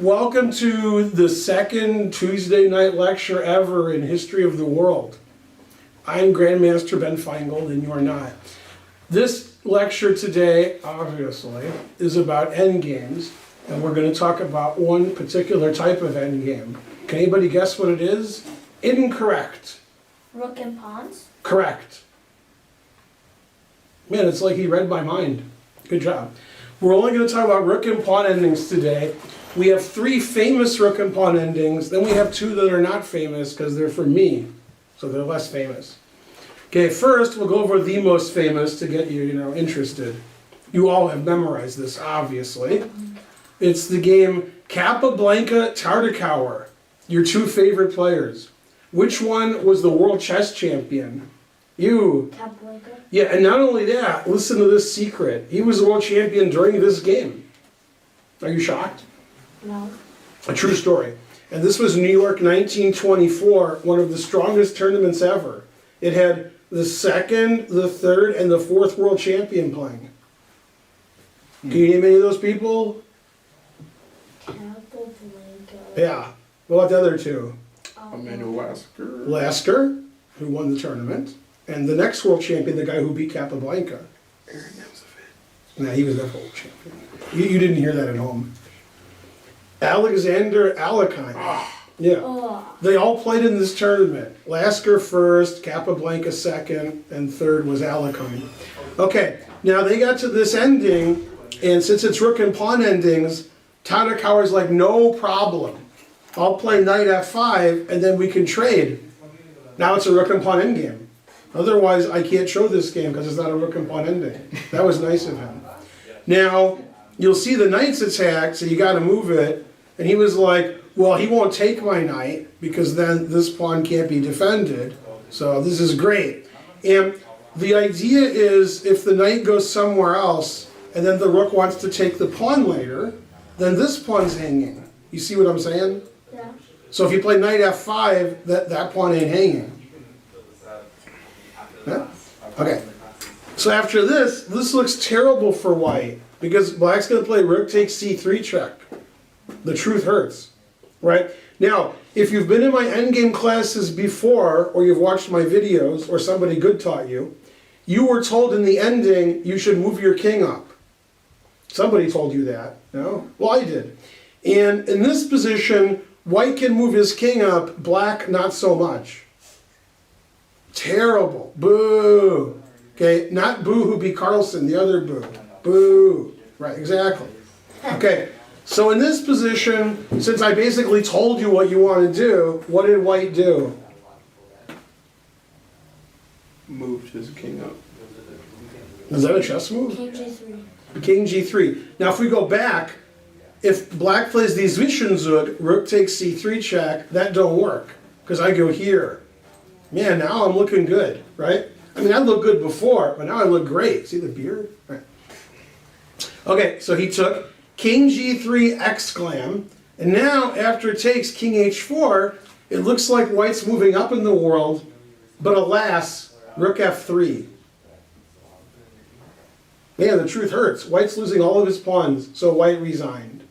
Welcome to the second Tuesday night lecture ever in history of the world. I'm Grandmaster Ben Finegold and you're not. This lecture today, obviously, is about endgames, and we're going to talk about one particular type of endgame. Can anybody guess what it is? Incorrect. Rook and pawns? Correct. Man, it's like he read my mind. Good job. We're only going to talk about rook and pawn endings today. We have 3 famous rook and pawn endings, then we have 2 that are not famous because they're for me, so they're less famous. Okay, first we'll go over the most famous to get you, interested. You all have memorized this, obviously. It's the game Capablanca, Tarrasch, your 2 favorite players. Which one was the world chess champion? You. Capablanca? Yeah, and not only that, listen to this secret. He was the world champion during this game. Are you shocked? No. A true story. And this was New York 1924, one of the strongest tournaments ever. It had the 2nd, the 3rd, and the 4th world champion playing. Can you name any of those people? Capablanca. Yeah. What about the other 2? Amanda Lasker. Lasker, who won the tournament, and the next world champion, the guy who beat Capablanca. Aaron Nemzovich. Nah, he was that world champion. You didn't hear that at home. Alexander Alakhine. Yeah. Oh. They all played in this tournament. Lasker first, Capablanca second, and 3rd was Alakhine. Okay, now they got to this ending, and since it's rook and pawn endings, Tarrasch is like, no problem. I'll play knight f5, and then we can trade. Now it's a rook and pawn endgame. Otherwise, I can't show this game because it's not a rook and pawn ending. That was nice of him. Now, you'll see the knight's attack, so you got to move it. And he was like, well, he won't take my knight because then this pawn can't be defended. So this is great. And the idea is if the knight goes somewhere else and then the rook wants to take the pawn later, then this pawn's hanging. You see what I'm saying? Yeah. So if you play knight f5, that pawn ain't hanging. Yeah? Okay. So after this looks terrible for white because black's going to play rook takes c3 check. The truth hurts, right? Now, if you've been in my endgame classes before, or you've watched my videos, or somebody good taught you, you were told in the ending you should move your king up. Somebody told you that, no? Well, I did. And in this position, white can move his king up, black not so much. Terrible. Boo. Okay, not boo who beat Carlson, the other boo. Boo. Right, exactly. Okay. So in this position, since I basically told you what you want to do, what did white do? Moved his king up. Is that a chess move? King G3. King g3. Now if we go back, if black plays the Zwischenzug, rook takes c3 check, that don't work, because I go here. Man, now I'm looking good, right? I mean, I looked good before, but now I look great. See the beard? Right. Okay, so he took King g3 exclam, and now after it takes King h4, it looks like white's moving up in the world, but alas, rook f3. Man, the truth hurts. White's losing all of his pawns, so white resigned.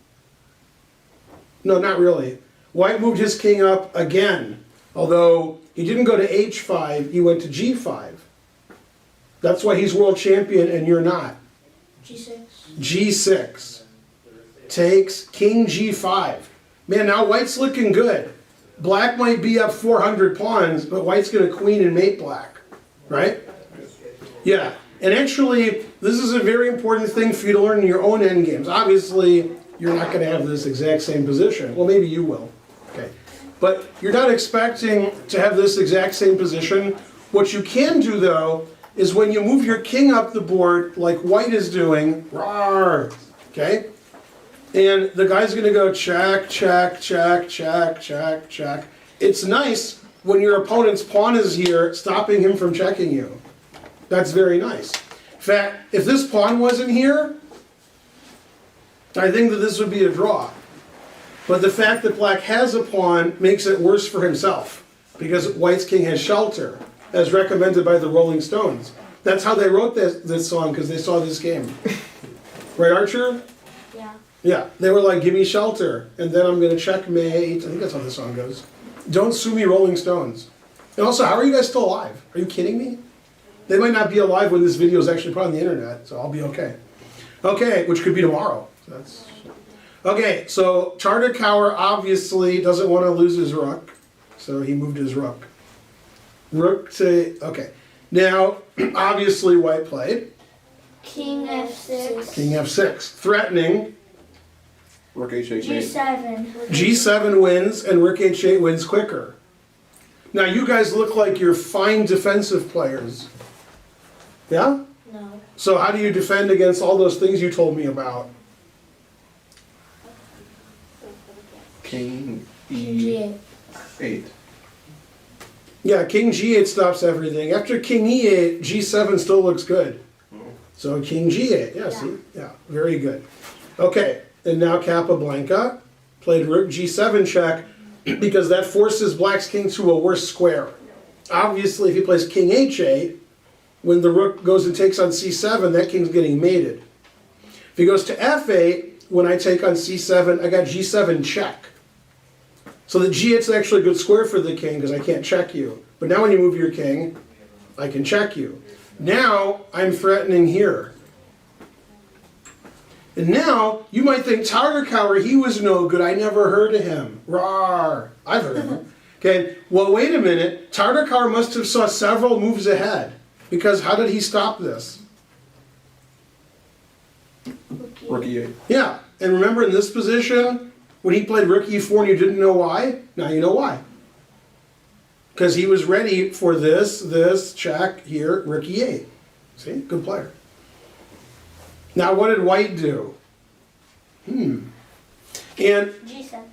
No, not really. White moved his king up again, although he didn't go to h5, he went to g5. That's why he's world champion and you're not. G6. G6. Takes King G5. Man, now white's looking good. Black might be up 400 pawns, but white's going to queen and mate black, right? Yeah, and actually, this is a very important thing for you to learn in your own endgames. Obviously, you're not going to have this exact same position. Well, maybe you will, okay? But you're not expecting to have this exact same position. What you can do, though, is when you move your king up the board, like white is doing, rawr, okay? And the guy's going to go check, check, check, check, check, check. It's nice when your opponent's pawn is here, stopping him from checking you. That's very nice. In fact, if this pawn wasn't here, I think that this would be a draw. But the fact that black has a pawn makes it worse for himself, because white's king has shelter, as recommended by the Rolling Stones. That's how they wrote this song, because they saw this game. Right, Archer? Yeah. Yeah, they were like, give me shelter, and then I'm gonna checkmate. I think that's how the song goes. Don't sue me, Rolling Stones. And also, how are you guys still alive? Are you kidding me? They might not be alive when this video is actually put on the internet, so I'll be okay. Okay, which could be tomorrow. So that's... Okay, so Tarrasch obviously doesn't want to lose his rook, so he moved his rook. Rook to, okay. Now, obviously white played. King F6. King F6, threatening. Rook H8 mate. G7. G7 wins and Rook H8 wins quicker. Now you guys look like you're fine defensive players. Yeah? No. So how do you defend against all those things you told me about? King G8. E8. Yeah, King G8 stops everything. After King E8, G7 still looks good. So King G8, yeah, see? Yeah, very good. Okay, and now Capablanca played Rook G7 check because that forces Black's king to a worse square. Obviously, if he plays King H8, when the rook goes and takes on C7, that king's getting mated. If he goes to F8, when I take on C7, I got G7 check. So the G8's actually a good square for the king because I can't check you. But now when you move your king, I can check you. Now I'm threatening here. And now you might think Tarrasch, he was no good. I never heard of him. Rawr. I've heard of him. Okay, well wait a minute. Tarrasch must have saw several moves ahead. Because how did he stop this? Rook E8. Yeah, and remember in this position, when he played Rook E4 and you didn't know why? Now you know why. Because he was ready for this, check, here, Rook E8. See, good player. Now what did white do? And G7.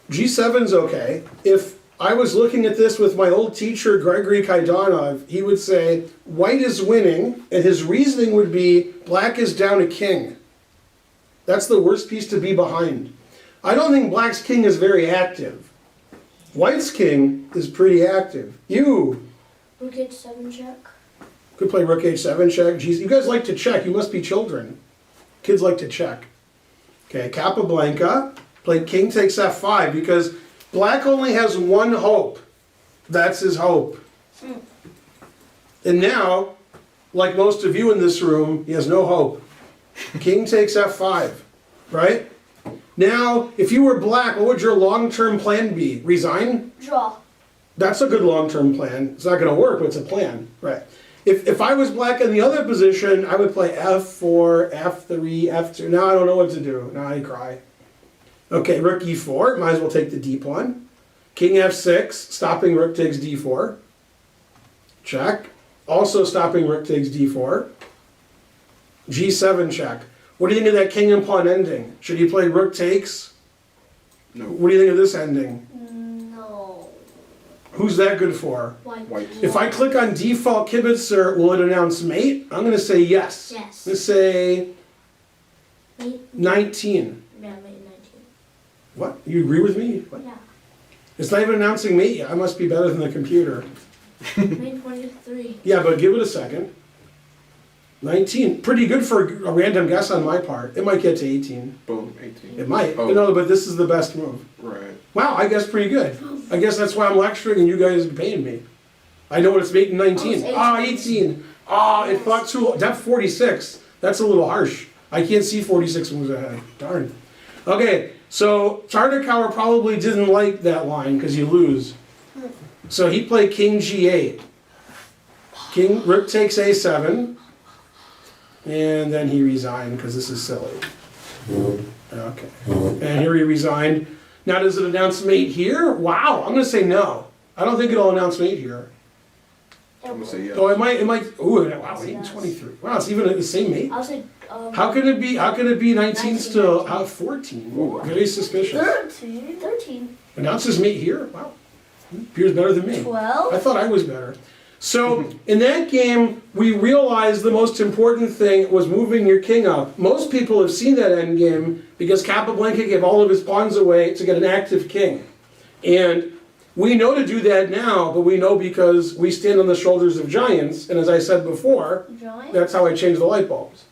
G7's okay. If I was looking at this with my old teacher, Gregory Kaidanov, he would say, white is winning, and his reasoning would be, black is down a king. That's the worst piece to be behind. I don't think black's king is very active. White's king is pretty active. You Rook H7 check. could play Rook H7 check. Geez, you guys like to check. You must be children. Kids like to check. Okay, Capablanca played king takes F5 because black only has one hope. That's his hope. And now, like most of you in this room, he has no hope. King takes F5, right? Now, if you were black, what would your long-term plan be? Resign? Draw. That's a good long-term plan. It's not going to work, but it's a plan, right? If I was black in the other position, I would play F4, F3, F2. Now I don't know what to do. Now I cry. Okay, Rook E4. Might as well take the D pawn. King F6, stopping Rook takes D4. Check. Also stopping Rook takes D4. G7 check. What do you think of that king and pawn ending? Should he play Rook takes? No. What do you think of this ending? No. Who's that good for? White. White. If I click on default kibitzer, will it announce mate? I'm going to say yes. Yes. Let's say Mate. 19. Yeah, mate 19. What? You agree with me? What? Yeah. It's not even announcing mate yet. I must be better than the computer. Mate 23. Yeah, but give it a second. 19. Pretty good for a random guess on my part. It might get to 18. Boom, 18. It might. Oh. No, but this is the best move. Right. Wow, I guess pretty good. I guess that's why I'm lecturing and you guys are paying me. I know what it's making 19. Oh, Ah, it's 18. Ah, it thought too. Depth 46. That's a little harsh. I can't see 46 moves ahead. Darn. Okay, so Tarrasch probably didn't like that line because you lose. So he played King G8. King Rook takes A7. And then he resigned because this is silly. Okay. And here he resigned. Now does it announce mate here? Wow, I'm going to say no. I don't think it'll announce mate here. I'm gonna say yes. Oh, it might, ooh, wow, 8 and 23. Wow, it's even the same mate. I'll say How can it be 19 19, still? 19. How 14? Ooh, very suspicious. 13. 13. Announces mate here? Wow. Appears better than me. 12. I thought I was better. So in that game, we realized the most important thing was moving your king up. Most people have seen that endgame because Capablanca gave all of his pawns away to get an active king. And we know to do that now, but we know because we stand on the shoulders of giants. And as I said before, Drawing. that's how I changed the light bulbs.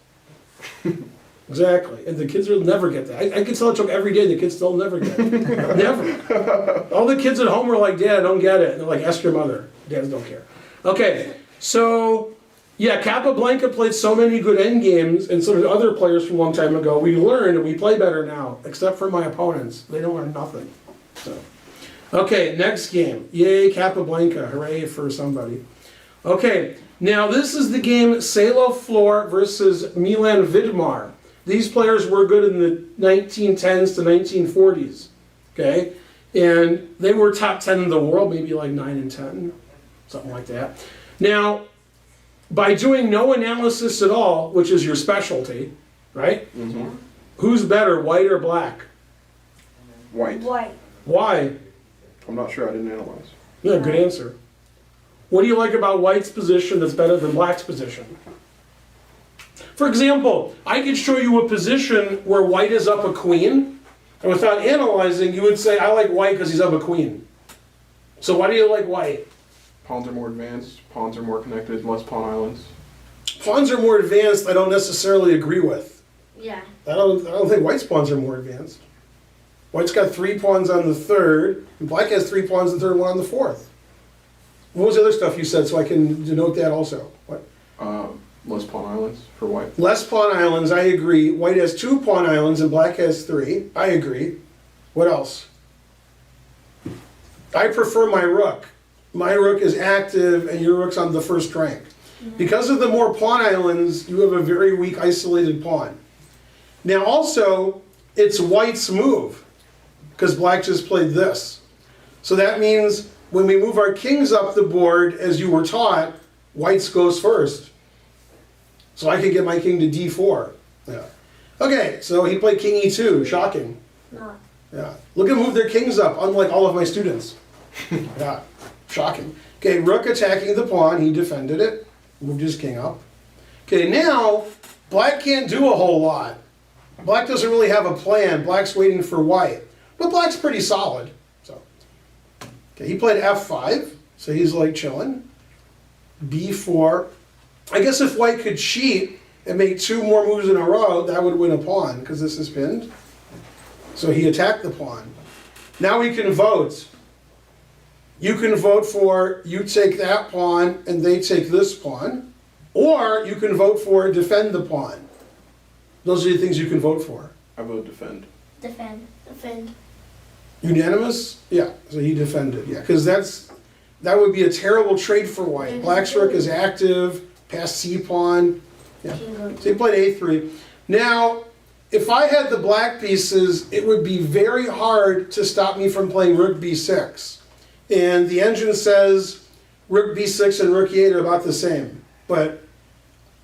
Exactly, and the kids will never get that. I can tell a joke every day, the kids still never get it. Never. All the kids at home are like, Dad, I don't get it. And they're like, ask your mother. Dads don't care. Okay, so, yeah, Capablanca played so many good endgames, and so did other players from a long time ago. We learned, and we play better now, except for my opponents. They don't learn nothing. So, okay, next game. Yay, Capablanca. Hooray for somebody. Okay, now this is the game Salo Floor versus Milan Vidmar. These players were good in the 1910s to 1940s, okay? And they were top 10 in the world, maybe like 9 and 10, something like that. Now, by doing no analysis at all, which is your specialty, right? Mm-hmm. Who's better, white or black? White. White. Why? I'm not sure, I didn't analyze. Yeah, good answer. What do you like about white's position that's better than black's position? For example, I could show you a position where white is up a queen, and without analyzing, you would say, I like white because he's up a queen. So why do you like white? Pawns are more advanced, pawns are more connected, less pawn islands. Pawns are more advanced, I don't necessarily agree with. Yeah. I don't think white's pawns are more advanced. White's got 3 pawns on the third, and black has 3 pawns on the third, 1 on the fourth. What was the other stuff you said so I can denote that also? What? Less pawn islands for white. Less pawn islands, I agree. White has 2 pawn islands and black has 3. I agree. What else? I prefer my rook. My rook is active and your rook's on the first rank. Because of the more pawn islands, you have a very weak isolated pawn. Now also, it's white's move, because black just played this. So that means when we move our kings up the board, as you were taught, white's goes first. So I could get my king to d4. Yeah. Okay, so he played king e2, shocking. No. Yeah. Look at move their kings up, unlike all of my students. Yeah, shocking. Okay, rook attacking the pawn, he defended it, moved his king up. Okay, now, black can't do a whole lot. Black doesn't really have a plan, black's waiting for white. But black's pretty solid, so. Okay, he played f5, so he's like chilling. b4. I guess if white could cheat and make 2 more moves in a row, that would win a pawn, because this is pinned. So he attacked the pawn. Now we can vote. You can vote for you take that pawn and they take this pawn, or you can vote for defend the pawn. Those are the things you can vote for. I vote defend. Defend. Defend. Unanimous? Yeah, so he defended, yeah, because that would be a terrible trade for white. Black's rook is active, past c pawn. Yeah. So he played a3. Now, if I had the black pieces, it would be very hard to stop me from playing rook b6. And the engine says rook b6 and rook e8 are about the same. But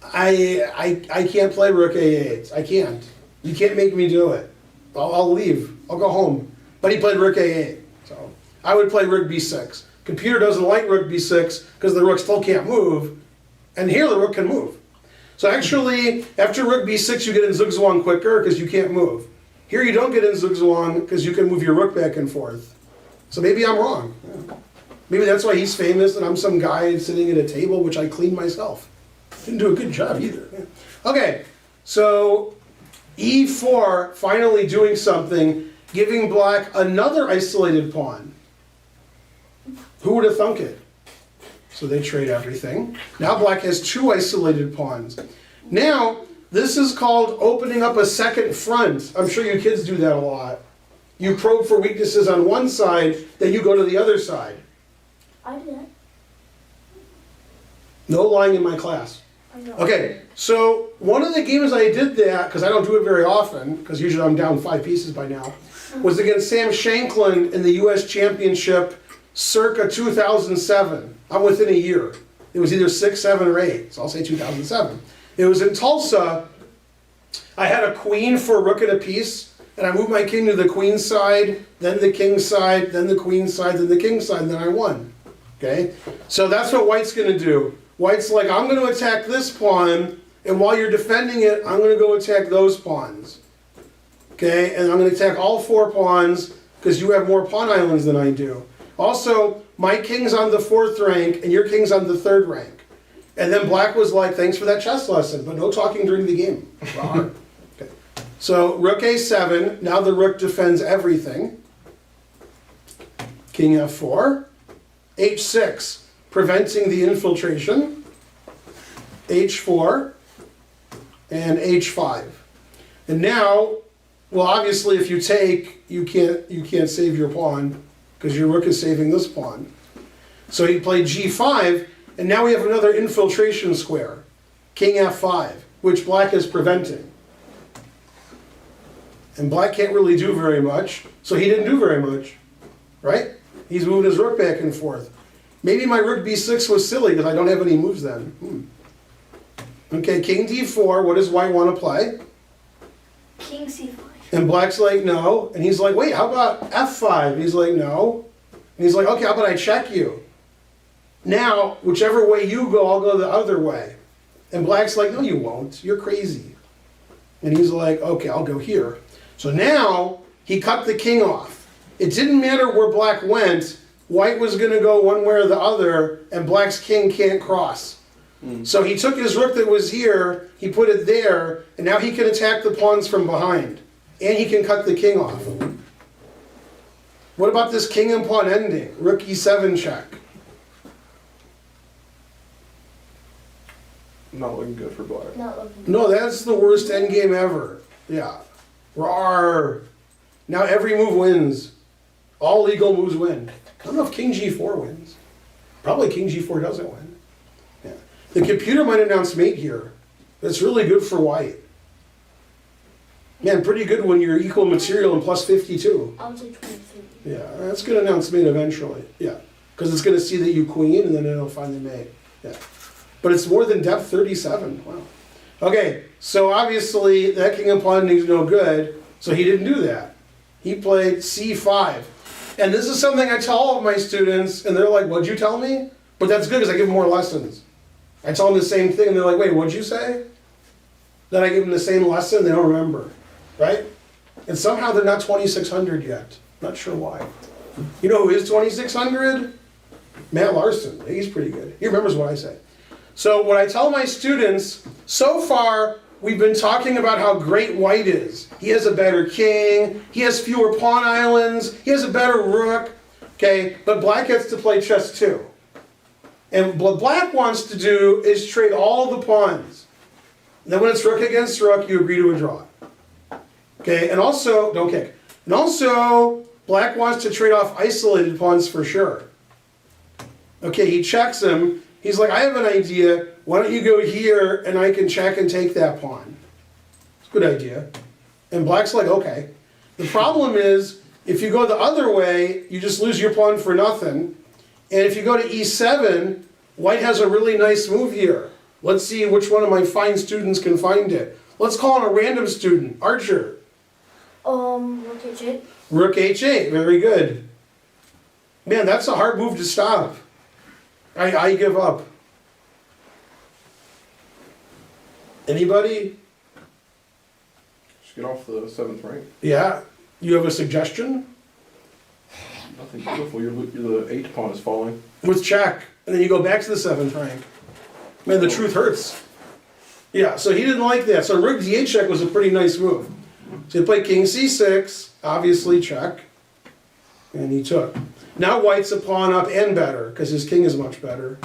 I can't play rook a8. I can't. You can't make me do it. I'll leave. I'll go home. But he played rook a8. So I would play rook b6. Computer doesn't like rook b6 because the rook still can't move. And here the rook can move. So actually, after rook b6, you get in zugzwang quicker because you can't move. Here you don't get in zugzwang because you can move your rook back and forth. So maybe I'm wrong. Yeah. Maybe that's why he's famous and I'm some guy sitting at a table which I cleaned myself. Didn't do a good job either. Yeah. Okay, so e4 finally doing something, giving black another isolated pawn. Who would have thunk it? So they trade everything. Now black has 2 isolated pawns. Now, this is called opening up a second front. I'm sure you kids do that a lot. You probe for weaknesses on one side, then you go to the other side. I do that. No lying in my class. I know. Okay, so one of the games I did that, because I don't do it very often, because usually I'm down 5 pieces by now, was against Sam Shanklin in the US Championship circa 2007. I'm within a year. It was either 6, 7, or 8, so I'll say 2007. It was in Tulsa. I had a queen for a rook and a piece, and I moved my king to the queen side, then the king side, then the queen side, then the king side, and then I won. Okay? So that's what white's going to do. White's like, I'm going to attack this pawn, and while you're defending it, I'm going to go attack those pawns. Okay? And I'm going to attack all 4 pawns, because you have more pawn islands than I do. Also, my king's on the 4th rank, and your king's on the 3rd rank. And then black was like, thanks for that chess lesson, but no talking during the game. Okay. So rook a7, now the rook defends everything. King f4, h6, preventing the infiltration, h4, and h5. And now, well, obviously if you take, you can't save your pawn, because your rook is saving this pawn. So he played g5, and now we have another infiltration square, king f5, which black is preventing. And black can't really do very much, so he didn't do very much, right? He's moving his rook back and forth. Maybe my rook b6 was silly because I don't have any moves then. Okay, king d4, what does white want to play? King c5. And black's like, no. And he's like, wait, how about f5? And he's like, no. And he's like, okay, how about I check you? Now, whichever way you go, I'll go the other way. And black's like, no, you won't. You're crazy. And he's like, okay, I'll go here. So now, he cut the king off. It didn't matter where black went, white was going to go one way or the other, and black's king can't cross. So he took his rook that was here, he put it there, and now he can attack the pawns from behind. And he can cut the king off. What about this king and pawn ending? Rook e7 check. Not looking good for black. Not looking. No, that's the worst endgame ever. Yeah. Rawr. Now every move wins. All legal moves win. I don't know if king g4 wins. Probably king g4 doesn't win. Yeah. The computer might announce mate here. That's really good for white. Man, pretty good when you're equal material and plus 52. I'll take 23. Yeah, that's going to announce mate eventually. Yeah, because it's going to see that you queen and then it'll finally mate. Yeah. But it's more than depth 37. Wow. Okay, so obviously that king and pawn is no good, so he didn't do that. He played c5. And this is something I tell all of my students, and they're like, what'd you tell me? But that's good because I give them more lessons. I tell them the same thing, and they're like, wait, what'd you say? Then I give them the same lesson, they don't remember, right? And somehow they're not 2600 yet. Not sure why. You know who is 2600? Matt Larson. He's pretty good. He remembers what I say. So when I tell my students, so far we've been talking about how great white is. He has a better king, he has fewer pawn islands, he has a better rook, okay? But black gets to play chess too. And what black wants to do is trade all the pawns. And then when it's rook against rook, you agree to a draw. Okay, and also, don't kick. And also, black wants to trade off isolated pawns for sure. Okay, he checks him. He's like, I have an idea. Why don't you go here and I can check and take that pawn? It's a good idea. And black's like, okay. The problem is, if you go the other way, you just lose your pawn for nothing. And if you go to e7, white has a really nice move here. Let's see which one of my fine students can find it. Let's call him a random student, Archer. Rook h8. Rook h8, very good. Man, that's a hard move to stop. I give up. Anybody? Just get off the 7th rank. Yeah? You have a suggestion? Nothing beautiful. The 8th pawn is falling. With check. And then you go back to the 7th rank. Man, the truth hurts. Yeah, so he didn't like that. So rook d8 check was a pretty nice move. So he played king c6, obviously check. And he took. Now white's a pawn up and better, because his king is much better.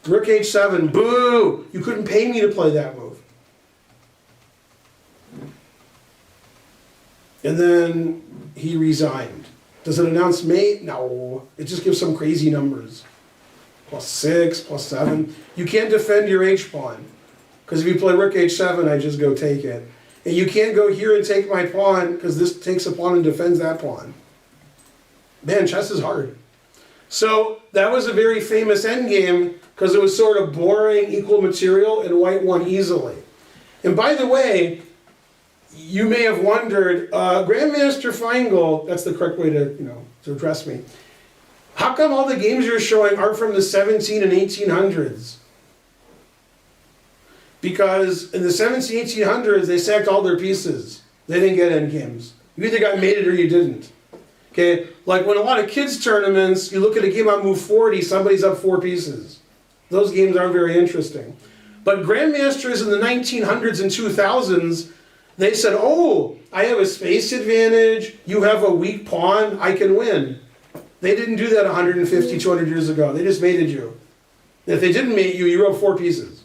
Rook h7, boo! You couldn't pay me to play that move. And then he resigned. Does it announce mate? No. It just gives some crazy numbers. +6, +7. You can't defend your h-pawn. Because if you play rook h7, I just go take it. And you can't go here and take my pawn, because this takes a pawn and defends that pawn. Man, chess is hard. So that was a very famous endgame, because it was sort of boring, equal material, and white won easily. And by the way, you may have wondered, Grandmaster Finegold, that's the correct way to address me. How come all the games you're showing aren't from the 17 and 1800s? Because in the 17, 1800s, they sacked all their pieces. They didn't get endgames. You either got mated or you didn't. Okay, like when a lot of kids tournaments, you look at a game on move 40, somebody's up 4 pieces. Those games aren't very interesting. But grandmasters in the 1900s and 2000s, They said, oh, I have a space advantage, you have a weak pawn, I can win. They didn't do that 150, 200 years ago. They just mated you. If they didn't mate you, you wrote 4 pieces.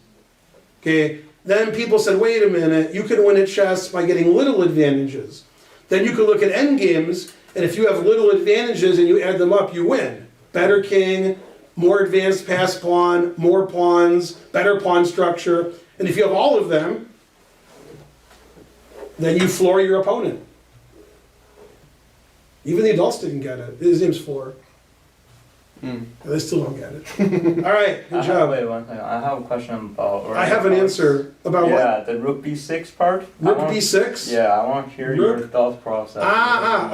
Okay? Then people said, wait a minute, you can win at chess by getting little advantages. Then you could look at endgames, and if you have little advantages and you add them up, you win. Better king, more advanced pass pawn, more pawns, better pawn structure. And if you have all of them, then you floor your opponent. Even the adults didn't get it. His name's Floor. They still don't get it. All right, good job. Wait one second. I have a question about. I have an answer about what? Yeah, the Rook B6 part. Rook B6? Yeah, I want to hear your thought process.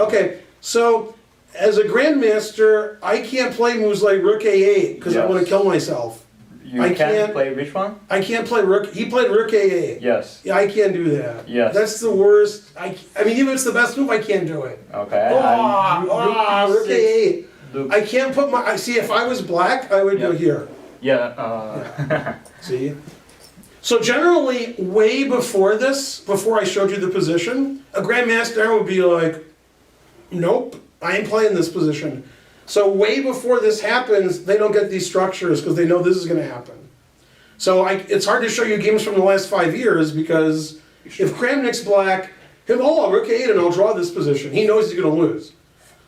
Okay. So, as a grandmaster, I can't play moves like Rook A8 because I want to kill myself. You can't play which one? I can't play Rook. He played Rook A8. Yes. Yeah, I can't do that. Yes. That's the worst. I mean, even if it's the best move, I can't do it. Okay. Rook A8. I can't put my. See, if I was black, I would go here. Yeah. See? So generally, way before this, before I showed you the position, a grandmaster would be like, nope, I ain't playing this position. So way before this happens, they don't get these structures because they know this is going to happen. So it's hard to show you games from the last 5 years because if Kramnik's black, I'll Rook A8 and I'll draw this position. He knows he's going to lose.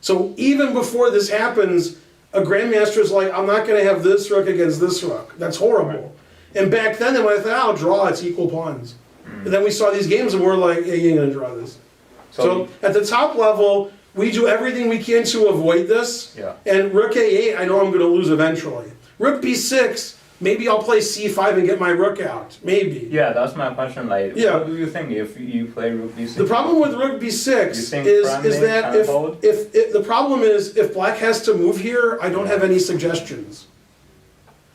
So even before this happens, a grandmaster is like, I'm not going to have this rook against this rook. That's horrible. And back then they might have thought, I'll draw, it's equal pawns. And then we saw these games and we're like, yeah, you ain't going to draw this. So at the top level, we do everything we can to avoid this. Yeah. And Rook A8, I know I'm going to lose eventually. Rook B6, maybe I'll play C5 and get my rook out. Maybe. Yeah, that's my question. Like, Yeah. what do you think if you play Rook B6? The problem with Rook B6 think is Kramnik that can hold? if the problem is if black has to move here, I don't have any suggestions.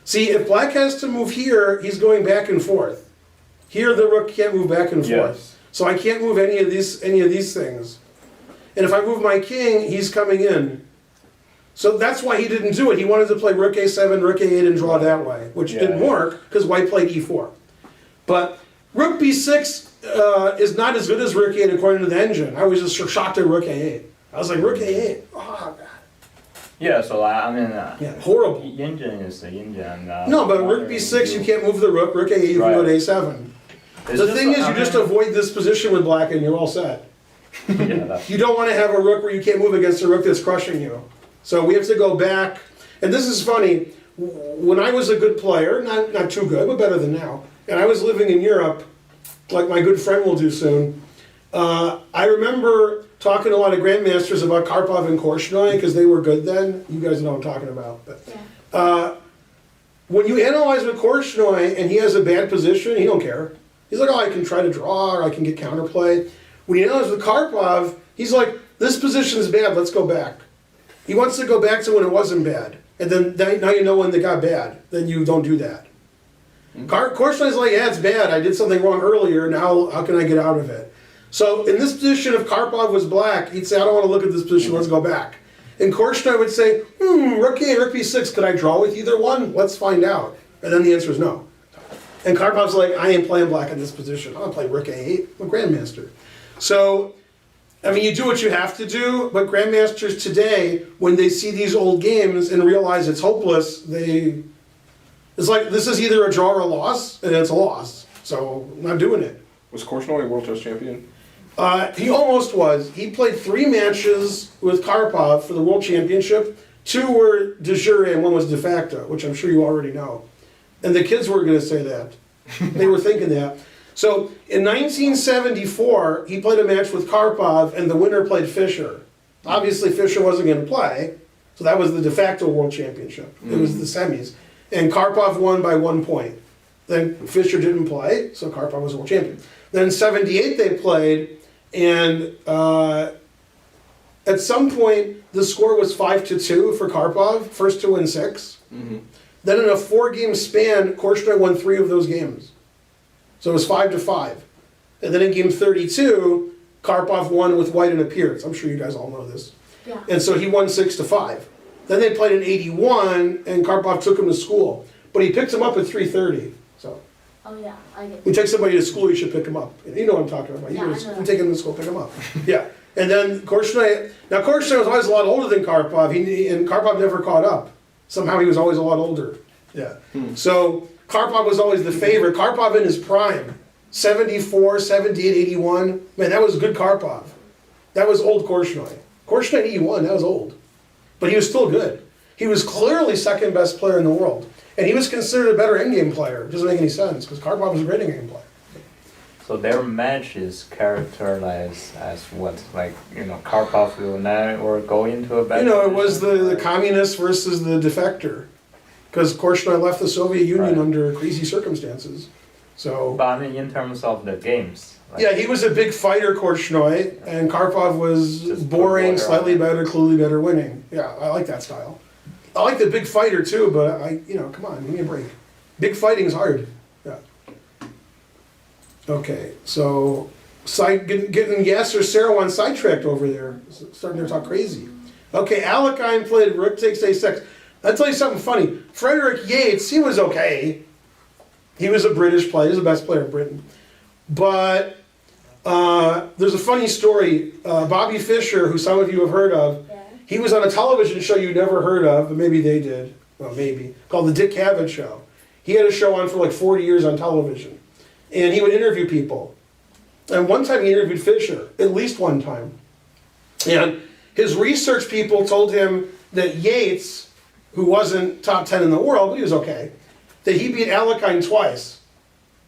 See, if black has to move here, he's going back and forth. Here, the rook can't move back and forth. Yes. So I can't move any of these things. And if I move my king, he's coming in. So that's why he didn't do it. He wanted to play Rook A7, Rook A8 and draw that way, which didn't work because white played E4. But Rook B6 is not as good as Rook A8 according to the engine. I was just shocked at Rook A8. I was like, Rook A8? Oh, God. Yeah, so I mean, Yeah, horrible. engine is the engine. No, but Rook B6, you can't move the rook. Rook A8, you can go to A7. The thing is, you just avoid this position with black and you're all set. You don't want to have a rook where you can't move against a rook that's crushing you. So we have to go back. And this is funny. When I was a good player, not too good, but better than now, and I was living in Europe, like my good friend will do soon, I remember talking to a lot of grandmasters about Karpov and Korchnoi because they were good then. You guys know what I'm talking about. But, when you analyze with Korchnoi and he has a bad position, he don't care. He's like, oh, I can try to draw or I can get counterplay. When you analyze with Karpov, he's like, this position is bad, let's go back. He wants to go back to when it wasn't bad. And then now you know when they got bad. Then you don't do that. Korchnoi's like, yeah, it's bad. I did something wrong earlier. Now how can I get out of it? So in this position, if Karpov was black, he'd say, I don't want to look at this position. Let's go back. And Korchnoi would say, Rook A, Rook B6. Could I draw with either one? Let's find out. And then the answer is no. And Karpov's like, I ain't playing black in this position. I'm going to play Rook A8. I'm a grandmaster. So, I mean, you do what you have to do, but grandmasters today, when they see these old games and realize it's hopeless, it's like, this is either a draw or a loss, and it's a loss. So, I'm not doing it. Was Korchnoi a world chess champion? He almost was. He played 3 matches with Karpov for the world championship. 2 were de jure and 1 was de facto, which I'm sure you already know. And the kids were going to say that. They were thinking that. So in 1974, he played a match with Karpov, and the winner played Fischer. Obviously, Fischer wasn't going to play, so that was the de facto world championship. It was the semis. And Karpov won by 1 point. Then Fischer didn't play, so Karpov was world champion. Then in 78 they played, and at some point the score was 5-2 for Karpov, first to win 6. Then in a 4-game span, Korchnoi won 3 of those games. So it was 5-5. And then in game 32, Karpov won with white in appearance. I'm sure you guys all know this. Yeah. And so he won 6-5. Then they played in 81, and Karpov took him to school. But he picked him up at 3:30. So Oh yeah, I get We take somebody to school, you should pick them up. You know what I'm talking about. Yeah, I know. You take them to school, pick them up. Yeah. And then Korchnoi was always a lot older than Karpov, and Karpov never caught up. Somehow he was always a lot older. Yeah. So Karpov was always the favorite. Karpov in his prime, 74, 78, 81. Man, that was good Karpov. That was old Korchnoi. Korchnoi 81, that was old. But he was still good. He was clearly second best player in the world. And he was considered a better endgame player. It doesn't make any sense, because Karpov was a great endgame player. So their match is characterized as what? Like, Karpov will now or go into a battle? It was the communist versus the defector. Because Korchnoi left the Soviet Union Right. under crazy circumstances. So, But I mean, in terms of the games. Like, yeah, he was a big fighter, Korchnoi, and Karpov was Just boring, put water slightly on it. better, clearly better, winning. Yeah, I like that style. I like the big fighter too, but come on, give me a break. Big fighting's hard. Yeah. Okay, so getting Yasser Sarawan sidetracked over there, starting to talk crazy. Okay, Alakhine played Rook takes A6. I'll tell you something funny. Frederick Yates, he was okay. He was a British player. He was the best player in Britain. But there's a funny story. Bobby Fischer, who some of you have heard of, Yeah. he was on a television show you never heard of, but maybe they did. Well, maybe. Called The Dick Cavett Show. He had a show on for like 40 years on television. And he would interview people. And one time he interviewed Fischer, at least one time. And his research people told him that Yates, who wasn't top 10 in the world, but he was okay, that he beat Alakhine twice.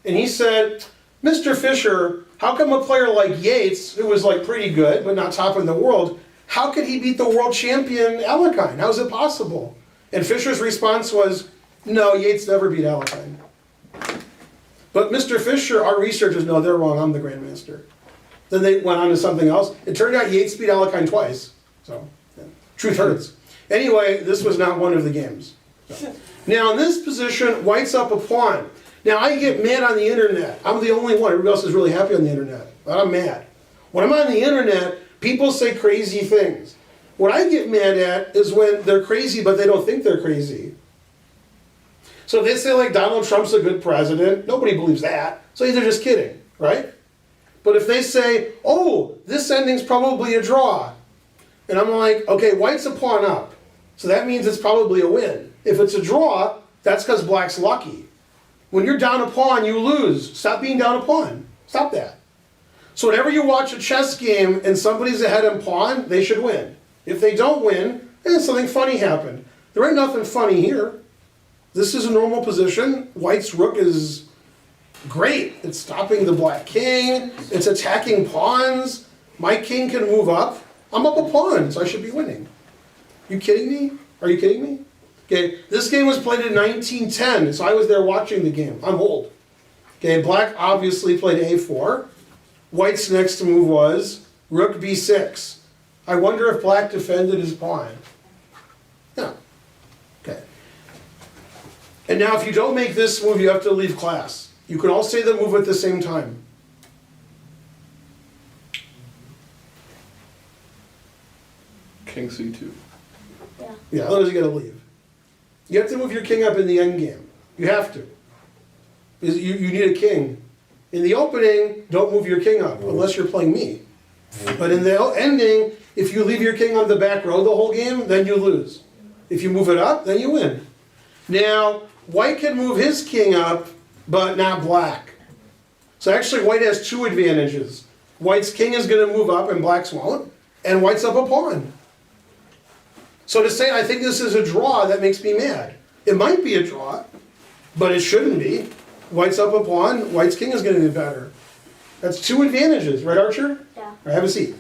And he said, Mr. Fischer, how come a player like Yates, who was like pretty good, but not top in the world, how could he beat the world champion Alakhine? How is it possible? And Fischer's response was, no, Yates never beat Alakhine. But Mr. Fischer, our researchers know they're wrong, I'm the grandmaster. Then they went on to something else. It turned out Yates beat Alakhine twice. So, yeah. Truth hurts. Anyway, this was not one of the games. So. Now in this position, white's up a pawn. Now I get mad on the internet. I'm the only one. Everybody else is really happy on the internet. But I'm mad. When I'm on the internet, people say crazy things. What I get mad at is when they're crazy but they don't think they're crazy. So if they say like Donald Trump's a good president, nobody believes that. So they're just kidding, right? But if they say, oh, this ending's probably a draw, and I'm like, okay, white's a pawn up, so that means it's probably a win. If it's a draw, that's because black's lucky. When you're down a pawn, you lose. Stop being down a pawn. Stop that. So whenever you watch a chess game and somebody's ahead in pawn, they should win. If they don't win, then something funny happened. There ain't nothing funny here. This is a normal position. White's rook is great. It's stopping the black king. It's attacking pawns. My king can move up. I'm up a pawn, so I should be winning. You kidding me? Are you kidding me? Okay, this game was played in 1910, so I was there watching the game. I'm old. Okay, black obviously played a4. White's next move was rook b6. I wonder if black defended his pawn. No. Okay. And now if you don't make this move, you have to leave class. You can all say the move at the same time. King c2. Yeah. Yeah, otherwise you gotta leave. You have to move your king up in the end game. You have to. Because you need a king. In the opening, don't move your king up, unless you're playing me. But in the ending, if you leave your king on the back row the whole game, then you lose. If you move it up, then you win. Now, white can move his king up, but not black. So actually, white has two advantages. White's king is going to move up and black's won't, and white's up a pawn. So to say, I think this is a draw, that makes me mad. It might be a draw, but it shouldn't be. White's up a pawn, white's king is going to be better. That's two advantages, right, Archer? Yeah. All right, have a seat.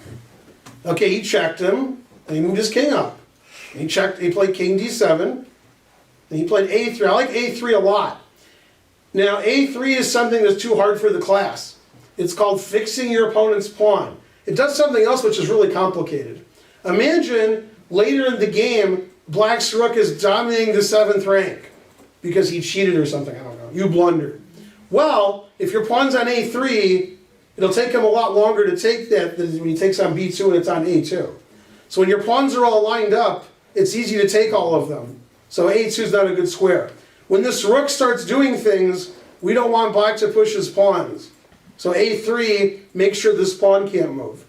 Okay, he checked him, and he moved his king up. He played king d7, and he played a3. I like a3 a lot. Now, a3 is something that's too hard for the class. It's called fixing your opponent's pawn. It does something else which is really complicated. Imagine later in the game, black's rook is dominating the 7th rank because he cheated or something, I don't know. You blundered. Well, if your pawn's on a3, it'll take him a lot longer to take that than when he takes on b2 and it's on a2. So when your pawns are all lined up, it's easy to take all of them. So a2 is not a good square. When this rook starts doing things, we don't want black to push his pawns. So A3, make sure this pawn can't move.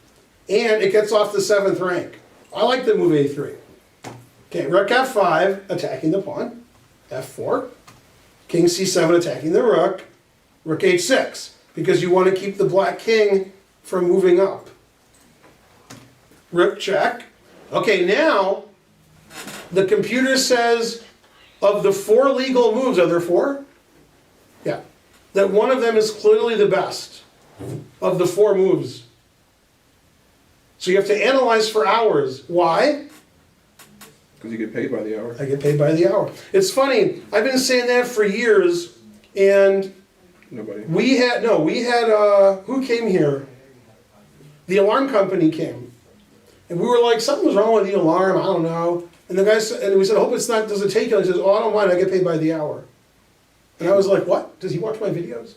And it gets off the 7th rank. I like the move A3. Okay, rook F5, attacking the pawn. F4. King C7 attacking the rook. Rook H6, because you want to keep the black king from moving up. Rook check. Okay, now the computer says of the 4 legal moves, are there 4? Yeah. That one of them is clearly the best of the 4 moves. So you have to analyze for hours. Why? Because you get paid by the hour. I get paid by the hour. It's funny, I've been saying that for years, and Nobody. who came here? The alarm company came. And we were like, something was wrong with the alarm, I don't know. And the guy said, and we said, I hope it's not, does it take you? He says, oh, I don't mind, I get paid by the hour. And I was like, what? Does he watch my videos?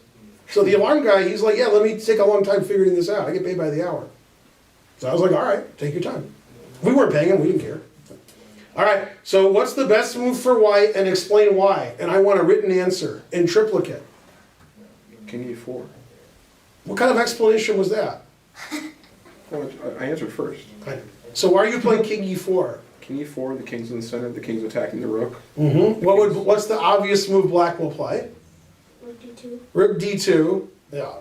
So the alarm guy, he's like, yeah, let me take a long time figuring this out. I get paid by the hour. So I was like, all right, take your time. We weren't paying him, we didn't care. All right, so what's the best move for white, and explain why? And I want a written answer in triplicate. King E4. What kind of explanation was that? Well, I answered first. So why are you playing King E4? King E4, the king's in the center, the king's attacking the rook. Mm-hmm. What's the obvious move black will play? Rook D2. Rook D2, yeah.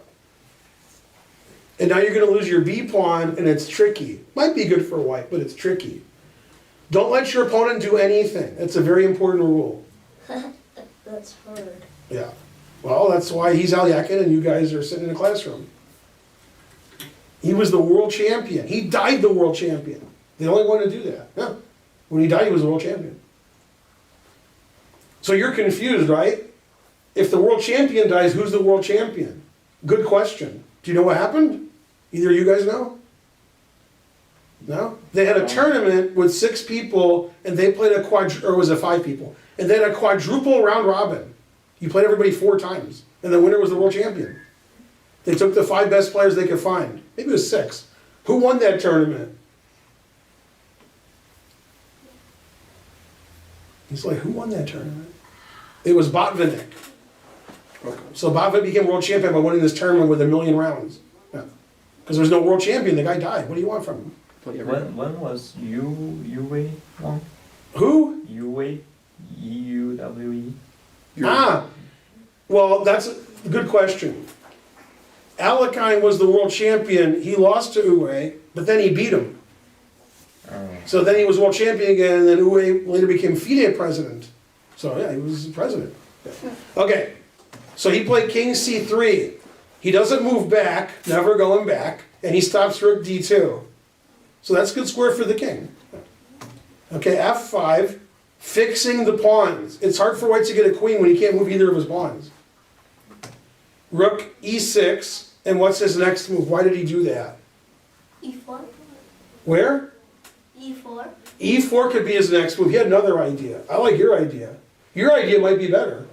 And now you're gonna lose your B pawn, and it's tricky. Might be good for white, but it's tricky. Don't let your opponent do anything. That's a very important rule. That's hard. Yeah. Well, that's why he's Alakhine and you guys are sitting in a classroom. He was the world champion. He died the world champion. The only one to do that. Yeah. When he died, he was the world champion. So you're confused, right? If the world champion dies, who's the world champion? Good question. Do you know what happened? Either of you guys know? No? They had a tournament with 6 people, and they played or was it 5 people? And they had a quadruple round robin. You played everybody 4 times, and the winner was the world champion. They took the 5 best players they could find. Maybe it was 6. Who won that tournament? He's like, who won that tournament? It was Botvinnik. Okay. So Botvinnik became world champion by winning this tournament with 1,000,000 rounds. Yeah. Because there's no world champion, the guy died. What do you want from him? When was UWE won? Who? UWE? EUWE? Well, that's a good question. Alakhine was the world champion. He lost to Uwe, but then he beat him. So then he was world champion again, and then Uwe later became FIDE president. So yeah, he was president. Yeah. Okay, so he played King C3. He doesn't move back, never going back, and he stops Rook D2. So that's good square for the king. Okay, F5, fixing the pawns. It's hard for white to get a queen when he can't move either of his pawns. Rook E6, and what's his next move? Why did he do that? E4. Where? E4. E4 could be his next move. He had another idea. I like your idea. Your idea might be better.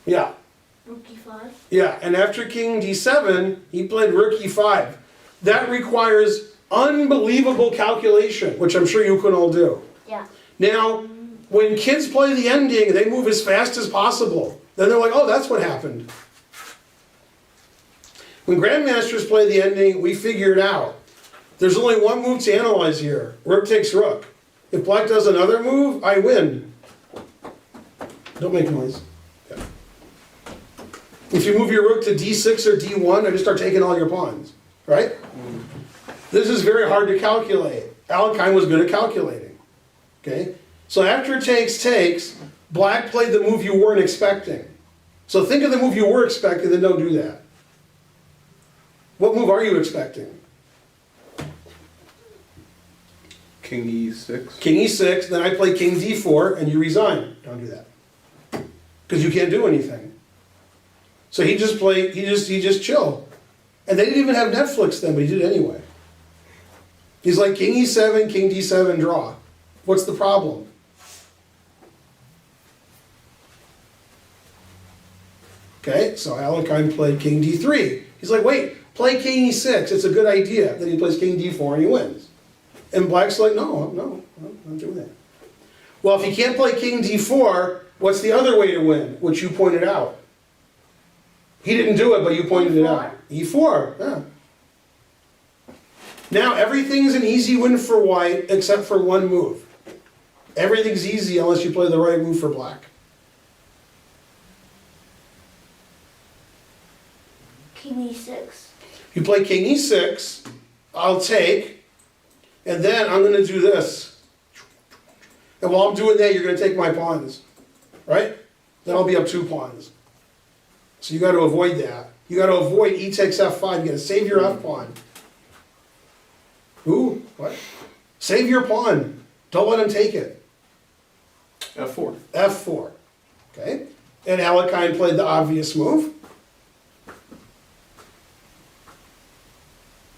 Yeah. Rook E5. Yeah, and after King D7, he played Rook E5. That requires unbelievable calculation, which I'm sure you can all do. Yeah. Now, when kids play the ending, they move as fast as possible. Then they're like, oh, that's what happened. When grandmasters play the ending, we figure it out. There's only one move to analyze here. Rook takes rook. If black does another move, I win. Don't make noise. Yeah. If you move your rook to D6 or D1, I just start taking all your pawns, right? This is very hard to calculate. Alakhine was good at calculating. Okay? So after takes, black played the move you weren't expecting. So think of the move you were expecting, then don't do that. What move are you expecting? King E6. King E6, then I play King D4, and you resign. Don't do that. Because you can't do anything. So he just played, he just chill. And they didn't even have Netflix then, but he did it anyway. He's like King E7, King D7, draw. What's the problem? Okay, so Alakhine played King D3. He's like, wait, play King E6, it's a good idea. Then he plays King D4 and he wins. And black's like, no, I'm not doing that. Well, if he can't play king d4, what's the other way to win, which you pointed out? He didn't do it, but you pointed it out. e4, yeah. Now, everything's an easy win for white, except for one move. Everything's easy unless you play the right move for black. King e6. You play king e6, I'll take, and then I'm gonna do this. And while I'm doing that, you're gonna take my pawns, right? Then I'll be up 2 pawns. So you gotta avoid that. You gotta avoid e takes f5, you gotta save your f pawn. Ooh, what? Save your pawn, don't let him take it. F4. f4, okay? And Alakhine played the obvious move.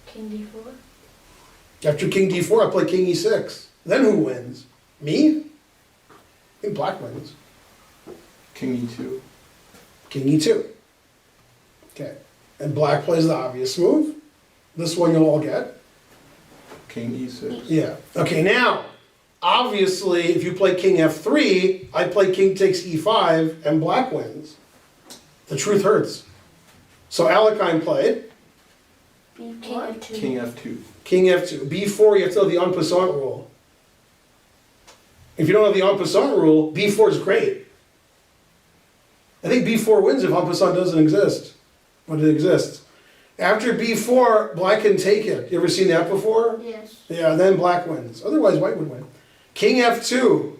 King d4. After king d4, I play king e6. Then who wins? Me? I think black wins. King E2. King e2. Okay. And black plays the obvious move. This one you'll all get. King E6. Yeah. Okay, now, obviously, if you play king f3, I play king takes e5, and black wins. The truth hurts. So Alakhine played King f2. King F2. king f2. b4, you have to know the en passant rule. If you don't have the en passant rule, b4 is great. I think b4 wins if en passant doesn't exist, but it exists. After b4, black can take it. You ever seen that before? Yes. Yeah, then black wins. Otherwise, white would win. King f2.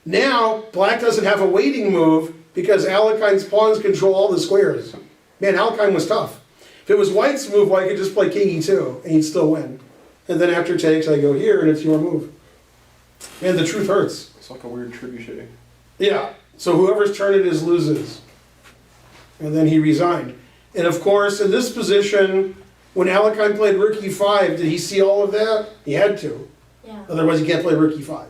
Now, black doesn't have a waiting move because Alakhine's pawns control all the squares. Man, Alakhine was tough. If it was white's move, white could just play king e2 and he'd still win. And then after takes, I go here and it's your move. Man, the truth hurts. It's like a weird trebuchet. Yeah, so whoever's turn it is loses. And then he resigned. And of course, in this position, when Alakhine played Rook e5, did he see all of that? He had to. Yeah. Otherwise, he can't play Rook e5.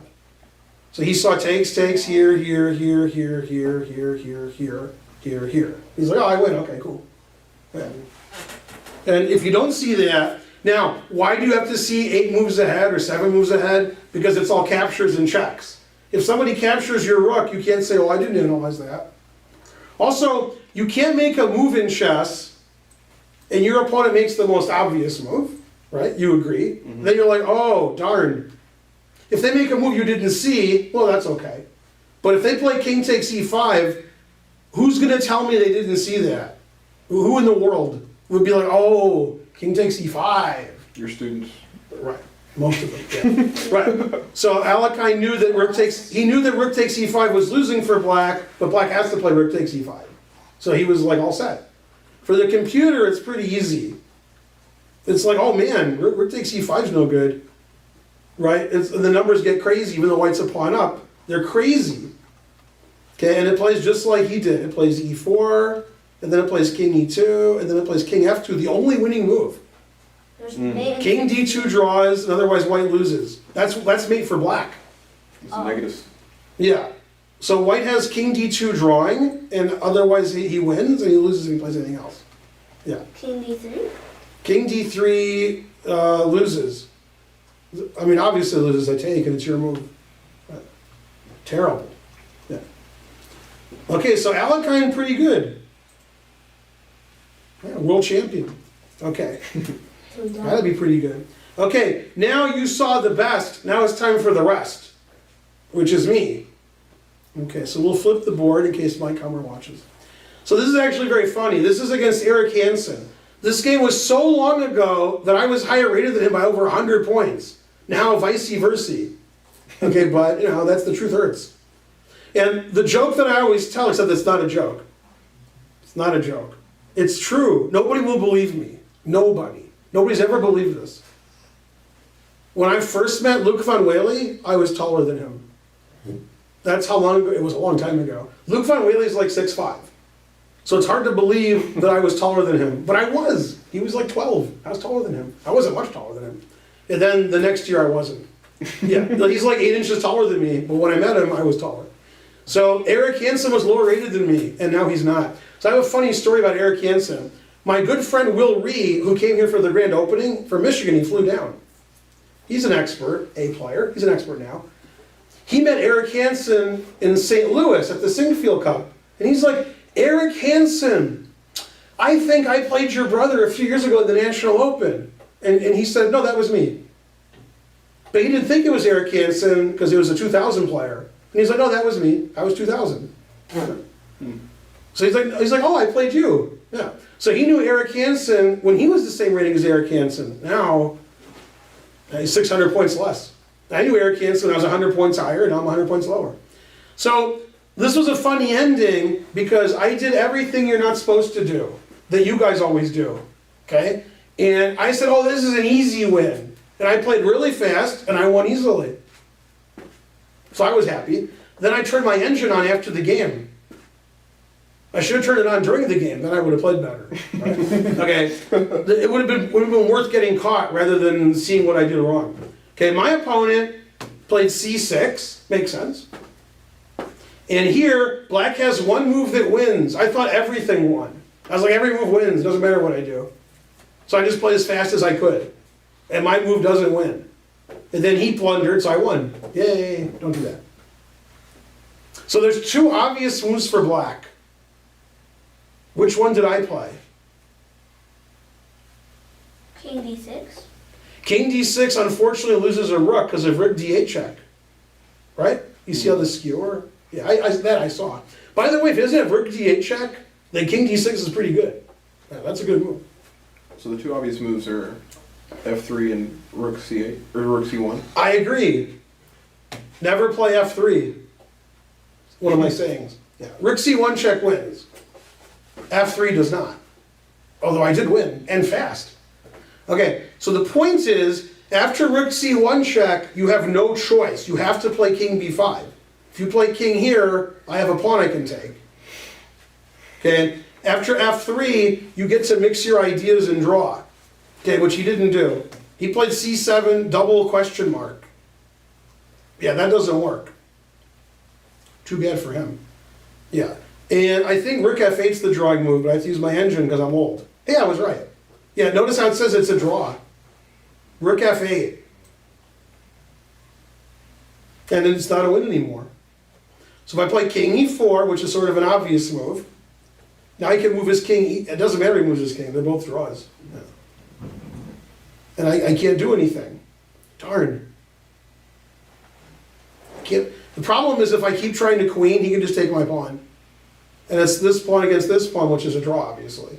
So he saw takes here, here, here, here, here, here, here, here, here, here. He's like, oh, I win. Okay, cool. Yeah. And if you don't see that, now, why do you have to see 8 moves ahead or 7 moves ahead? Because it's all captures and checks. If somebody captures your rook, you can't say, oh, I didn't analyze that. Also, you can't make a move in chess and your opponent makes the most obvious move, right? You agree. Mm-hmm. Then you're like, oh, darn. If they make a move you didn't see, well, that's okay. But if they play king takes e5, who's going to tell me they didn't see that? Who in the world would be like, oh, king takes e5? Your students. Right. Most of them, yeah. Right. So Alakhine knew that rook takes, he knew that rook takes e5 was losing for black, but black has to play rook takes e5. So he was like all set. For the computer, it's pretty easy. It's like, oh man, rook takes e5 is no good. Right? The numbers get crazy, even though white's a pawn up. They're crazy. Okay, and it plays just like he did. It plays e4, and then it plays king e2, and then it plays king f2, the only winning move. There's mate and King king d2 draws, and otherwise white loses. That's mate for black. It's a negative. Yeah. So white has king d2 drawing, and otherwise he wins, and he loses if he plays anything else. Yeah. King d3. King d3 loses. I mean, obviously loses, I take, and it's your move. Terrible. Yeah. Okay, so Alakhine pretty good. Yeah, world champion. Okay. So down. That'd be pretty good. Okay, now you saw the best. Now it's time for the rest, which is me. Okay, so we'll flip the board in case Mike Hummer watches. So this is actually very funny. This is against Eric Hansen. This game was so long ago that I was higher rated than him by over 100 points. Now vice versa. Okay, but you know, that's the truth hurts. And the joke that I always tell, except it's not a joke. It's not a joke. It's true. Nobody will believe me. Nobody. Nobody's ever believed this. When I first met Luke Van Whaley, I was taller than him. That's how long ago, it was a long time ago. Luke Van Whaley is like 6'5". So it's hard to believe that I was taller than him. But I was. He was like 12. I was taller than him. I wasn't much taller than him. And then the next year I wasn't. Yeah, he's like 8 inches taller than me. But when I met him, I was taller. So Eric Hansen was lower rated than me, and now he's not. So I have a funny story about Eric Hansen. My good friend Will Ree, who came here for the grand opening, from Michigan, he flew down. He's an expert, A player. He's an expert now. He met Eric Hansen in St. Louis at the Singfield Cup. And he's like, Eric Hansen, I think I played your brother a few years ago at the National Open. And he said, no, that was me. But he didn't think it was Eric Hansen because he was a 2000 player. And he's like, no, that was me. I was 2000. So he's like, oh, I played you. Yeah. So he knew Eric Hansen when he was the same rating as Eric Hansen. Now, he's 600 points less. I knew Eric Hansen when I was 100 points higher, and now I'm 100 points lower. So this was a funny ending because I did everything you're not supposed to do, that you guys always do, okay? And I said, oh, this is an easy win. And I played really fast, and I won easily. So I was happy. Then I turned my engine on after the game. I should have turned it on during the game, then I would have played better. Right? Okay, it would have been worth getting caught rather than seeing what I did wrong. Okay, my opponent played C6, makes sense. And here, black has one move that wins. I thought everything won. I was like, every move wins, doesn't matter what I do. So I just played as fast as I could. And my move doesn't win. And then he blundered, so I won. Yay, don't do that. So there's two obvious moves for black. Which one did I play? King D6. King D6 unfortunately loses a rook because of rook D8 check. Right? You see how the skewer? Yeah, that I saw. By the way, if he doesn't have rook D8 check, then King D6 is pretty good. Yeah, that's a good move. So the two obvious moves are F3 and Rook C8, or Rook C1. I agree. Never play F3. One of my sayings. Yeah. Rook C1 check wins. F3 does not. Although I did win, and fast. Okay, so the point is, after Rook C1 check, you have no choice. You have to play King B5. If you play King here, I have a pawn I can take. Okay, after F3, you get to mix your ideas and draw. Okay, which he didn't do. He played C7, double question mark. Yeah, that doesn't work. Too bad for him. Yeah, and I think Rook F8's the drawing move, but I have to use my engine because I'm old. Yeah, I was right. Yeah, notice how it says it's a draw. Rook F8. And then it's not a win anymore. So if I play King E4, which is sort of an obvious move, now he can move his king. It doesn't matter if he moves his king. They're both draws. Yeah. And I can't do anything. Darn. I can't. The problem is if I keep trying to queen, he can just take my pawn. And it's this pawn against this pawn, which is a draw, obviously.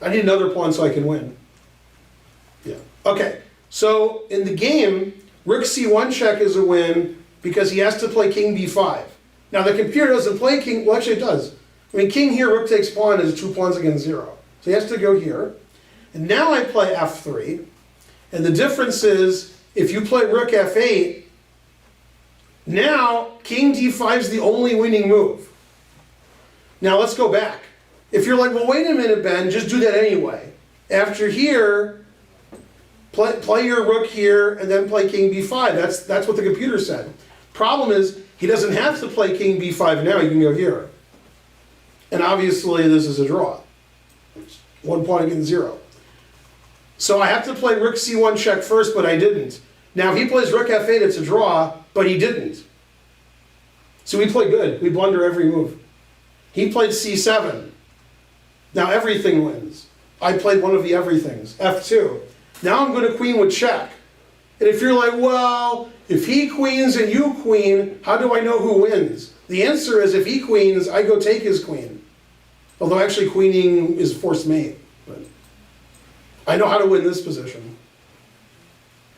I need another pawn so I can win. Yeah. Okay. So in the game, Rook C1 check is a win because he has to play King B5. Now the computer doesn't play King. Well, actually it does. I mean, King here, Rook takes pawn is 2 pawns against 0. So he has to go here. And now I play F3. And the difference is, if you play Rook F8, now King D5 is the only winning move. Now let's go back. If you're like, well, wait a minute, Ben, just do that anyway. After here, play your rook here and then play King B5. That's what the computer said. Problem is, he doesn't have to play King B5 now. He can go here. And obviously, this is a draw. 1 pawn against 0. So I have to play Rook C1 check first, but I didn't. Now, if he plays Rook F8, it's a draw, but he didn't. So we play good. We blunder every move. He played C7. Now everything wins. I played one of the everythings, F2. Now I'm going to queen with check. And if you're like, well, if he queens and you queen, how do I know who wins? The answer is if he queens, I go take his queen. Although actually queening is forced mate. But I know how to win this position.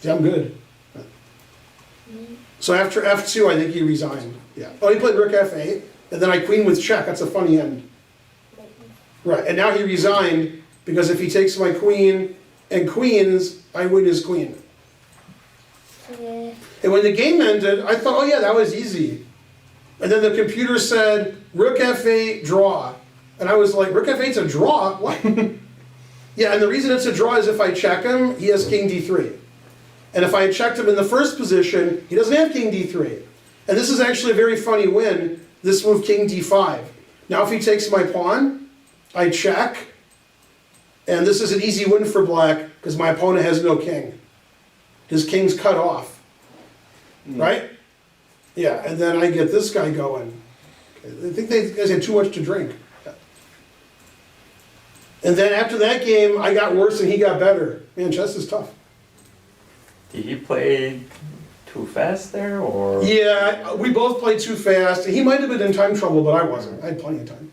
See, I'm good. So after F2, I think he resigned. Yeah. Oh, he played Rook F8, and then I queen with check. That's a funny end. Right, and now he resigned because if he takes my queen and queens, I win his queen. Okay. And when the game ended, I thought, oh yeah, that was easy. And then the computer said, Rook F8, draw. And I was like, Rook F8's a draw? What? Yeah, and the reason it's a draw is if I check him, he has King D3. And if I had checked him in the first position, he doesn't have King D3. And this is actually a very funny win, this move King D5. Now if he takes my pawn, I check, and this is an easy win for black because my opponent has no king. His king's cut off, right? Yeah, and then I get this guy going. I think these guys had too much to drink. And then after that game, I got worse and he got better. Man, chess is tough. Did he play too fast there, or? Yeah, we both played too fast. He might have been in time trouble, but I wasn't. I had plenty of time.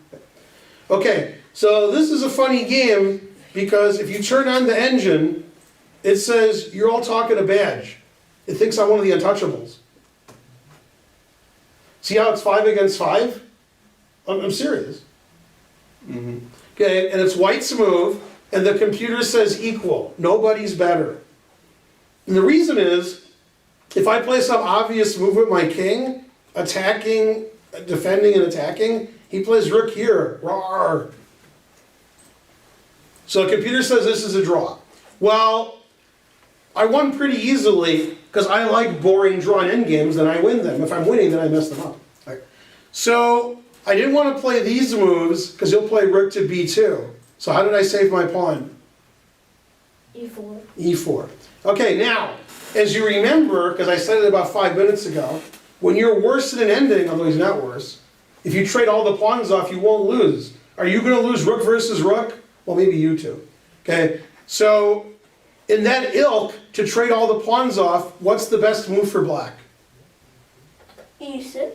Okay, so this is a funny game because if you turn on the engine, it says you're all talking a badge. It thinks I'm one of the untouchables. See how it's 5 against 5? I'm serious. Mm-hmm. Okay, and it's white's move, and the computer says equal. Nobody's better. And the reason is, if I play some obvious move with my king, attacking, defending and attacking, he plays rook here. Rawr. So the computer says this is a draw. Well, I won pretty easily because I like boring drawn endgames, then I win them. If I'm winning, then I mess them up. So I didn't want to play these moves because he'll play rook to b2. So how did I save my pawn? E4. E4. Okay, now, as you remember, because I said it about 5 minutes ago, when you're worse in an ending, although he's not worse, if you trade all the pawns off, you won't lose. Are you going to lose rook versus rook? Well, maybe you two. Okay, so in that ilk, to trade all the pawns off, what's the best move for black? E6.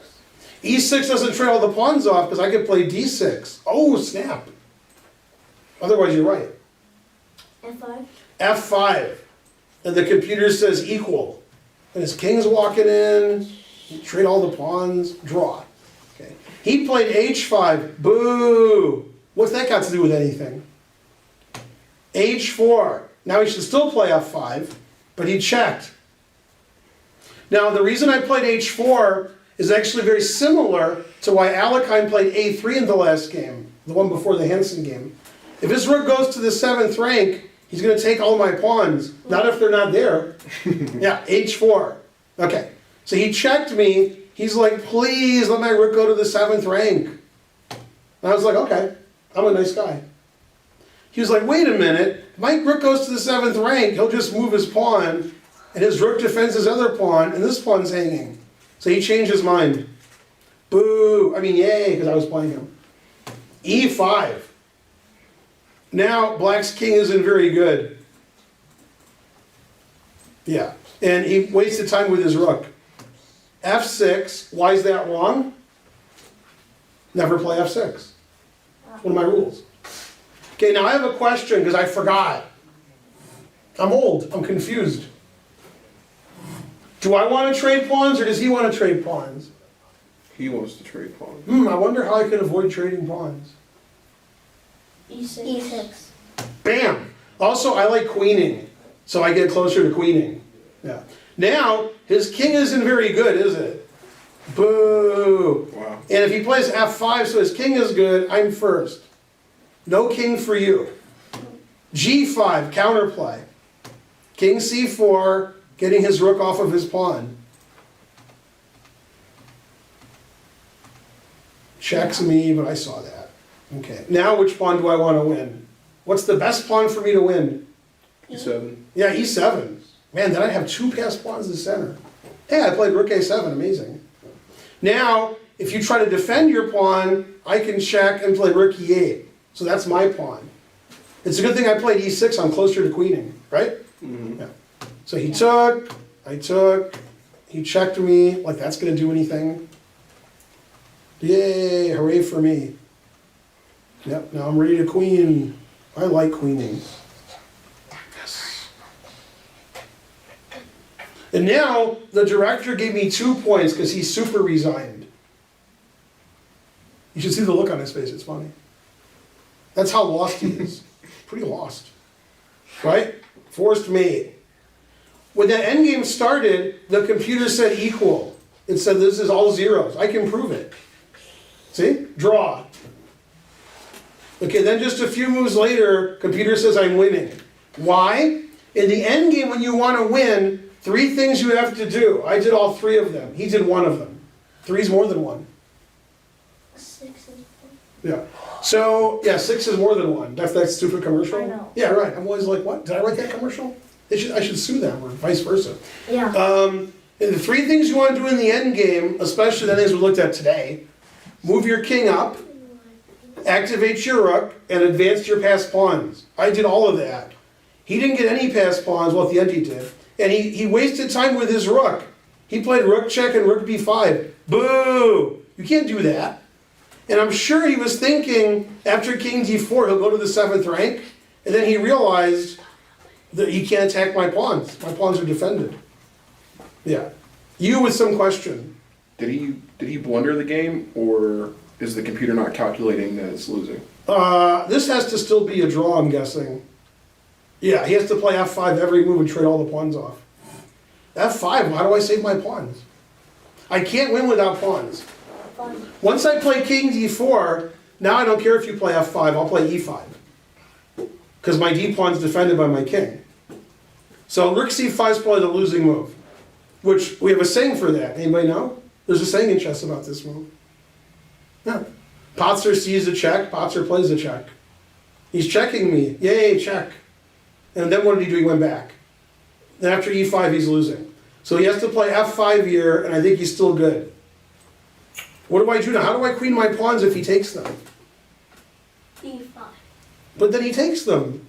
E6 doesn't trade all the pawns off because I could play D6. Oh, snap. Otherwise, you're right. F5. F5. And the computer says equal. And his king's walking in, you trade all the pawns, draw. Okay. He played H5. Boo! What's that got to do with anything? H4. Now he should still play F5, but he checked. Now the reason I played H4 is actually very similar to why Alakhine played A3 in the last game, the one before the Hansen game. If his rook goes to the 7th rank, he's going to take all my pawns. Not if they're not there. Yeah, H4. Okay, so he checked me. He's like, please let my rook go to the 7th rank. And I was like, okay, I'm a nice guy. He was like, wait a minute. If my rook goes to the 7th rank, he'll just move his pawn, and his rook defends his other pawn, and this pawn's hanging. So he changed his mind. Boo! I mean, yay, because I was playing him. E5. Now, black's king isn't very good. Yeah, and he wasted time with his rook. F6, why is that wrong? Never play F6. It's one of my rules. Okay, now I have a question because I forgot. I'm old, I'm confused. Do I want to trade pawns or does he want to trade pawns? He wants to trade pawns. I wonder how I can avoid trading pawns. E6. E6. Bam! Also, I like queening, so I get closer to queening. Yeah. Now, his king isn't very good, is it? Boo! Wow. And if he plays F5, so his king is good, I'm first. No king for you. G5, counterplay. King C4, getting his rook off of his pawn. Checks me, but I saw that. Okay, now which pawn do I want to win? What's the best pawn for me to win? E7. Yeah, E7. Man, then I have 2 passed pawns in the center. Hey, I played rook A7, amazing. Now, if you try to defend your pawn, I can check and play rook E8. So that's my pawn. It's a good thing I played E6, I'm closer to queening, right? Mm-hmm. Yeah. So he took, I took, he checked me, like that's gonna do anything. Yay, hooray for me. Yep, now I'm ready to queen. I like queening. Yes. And now the director gave me 2 points because he's super resigned. You should see the look on his face, it's funny. That's how lost he is. Pretty lost. Right? Forced mate. When that endgame started, the computer said equal. It said this is all zeros. I can prove it. See? Draw. Okay, then just a few moves later, computer says I'm winning. Why? In the endgame, when you want to win, 3 things you have to do. I did all 3 of them. He did 1 of them. 3 is more than 1. 6 is Yeah. So, yeah, 6 is more than 1. That's that stupid commercial? I know. Yeah, right. I'm always like, what? Did I write that commercial? I should sue them, or vice versa. Yeah. And the three things you want to do in the end game, especially the things we looked at today, move your king up, activate your rook, and advance your passed pawns. I did all of that. He didn't get any passed pawns, well at the end he did. And he wasted time with his rook. He played rook check and rook b5. Boo! You can't do that. And I'm sure he was thinking, after king d4, he'll go to the 7th rank, and then he realized that he can't attack my pawns. My pawns are defended. Yeah. You with some question. Did he blunder the game, or is the computer not calculating that it's losing? This has to still be a draw, I'm guessing. Yeah, he has to play f5 every move and trade all the pawns off. f5, how do I save my pawns? I can't win without pawns. Fine. Once I play king d4, now I don't care if you play f5, I'll play e5. Because my d pawn's defended by my king. So rook c5 is probably the losing move. Which, we have a saying for that. Anybody know? There's a saying in chess about this move. Yeah. Potzer sees a check, Potzer plays a check. He's checking me. Yay, check. And then what did he do? He went back. Then after e5, he's losing. So he has to play f5 here, and I think he's still good. What do I do now? How do I queen my pawns if he takes them? E5. But then he takes them.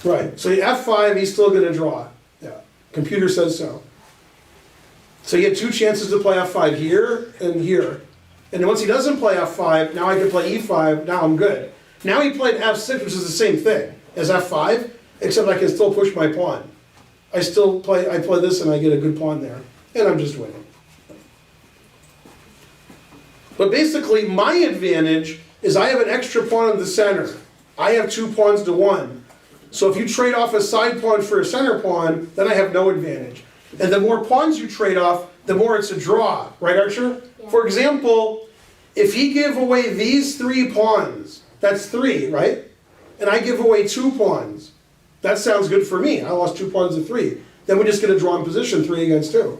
Right, so f5, he's still gonna draw. Yeah, computer says so. So you get two chances to play f5 here and here. And then once he doesn't play f5, now I can play e5, now I'm good. Now he played f6, which is the same thing as f5, except I can still push my pawn. I play this and I get a good pawn there. And I'm just winning. But basically, my advantage is I have an extra pawn in the center. I have 2 pawns to 1. So if you trade off a side pawn for a center pawn, then I have no advantage. And the more pawns you trade off, the more it's a draw. Right, Archer? Yeah. For example, if he gave away these 3 pawns, that's 3, right? And I give away 2 pawns. That sounds good for me. I lost 2 pawns to 3. Then we just get a draw in position, 3 against 2.